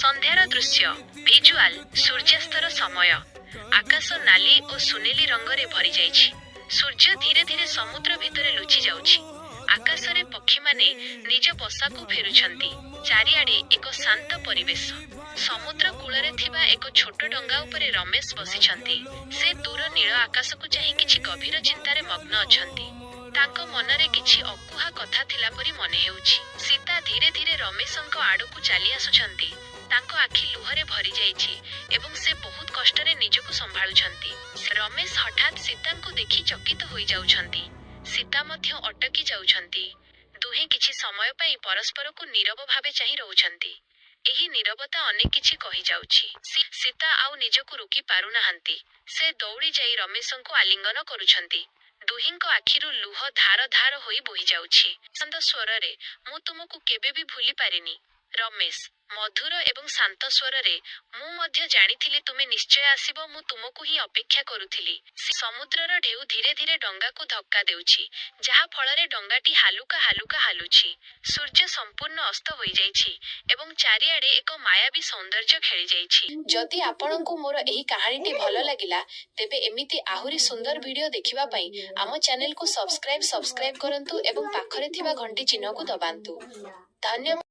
संध्यार दृश्य विजुआल सूर्यास्तर समय आकाश नाली और सुनेली रंगरे भरी जाइछि। सूर्य धीरे धीरे समुद्र भितरे लुचि जाउछि। आकाशरे पक्षी माने निज बसाकू फेरुछंती। चारिआडे एक शांत परिवेश। समुद्र कूलरे थिबा एक छोट डंगा उपरे रमेश बसिछंती। से दूर नील आकाशकू चाहि किछि गभीर चिंतारे मग्न अछंती। तांको मनरे किछि अकुहा कथा थिला परी मने हेउछि। सीता धीरे धीरे रमेशंक आडकू चाली आसुछंती। तांको आखि लुहरे भरी जाइछि एवं से बहुत कष्टरे निजकू संभाळुछंती। रमेश हठात सीतांकू देखि चकित होई जाउछंती। सीता मध्य अटकी जाउछंती। दुहे किछि समय पई परस्परकू नीरव भावे चाहि रहुछंती। एही नीरवता अनेक किछि कहि जाउछि। सीता आउ निजकू रोकी पारु नाहांती। से दौड़ी जाई रमेशंकू आलिंगन करुछंती। दुहिंक आखिरु लुह धार धार होई बोहि जाउछि। शांत स्वररे मु तुमकू केबे भी भूली पारिनी। रमेश मधुर एवं शांत स्वररे मु मध्य जानिथिली तुमे निश्चय आसिबो। मु तुमकू ही अपेक्षा करुथिली। समुद्रर ढेउ धीरे धीरे डंगाकू धक्का देउछि, जाहा फलरे डंगाटी हालुका हालुका हालुछि। सूर्य संपूर्ण अस्त होई जाइछि एवं चारिआडे एक मायावी सौंदर्य खेली जाइछि। जदि आपणकू मोर एही कहानीटी भल लागिला तेबे एमिति आहुरी सुंदर वीडियो देखिबा पई आम चैनल को सब्सक्राइब करंतु एवं पाखरे थिबा घंटी चिन्ह को दबांतु। धन्यवाद।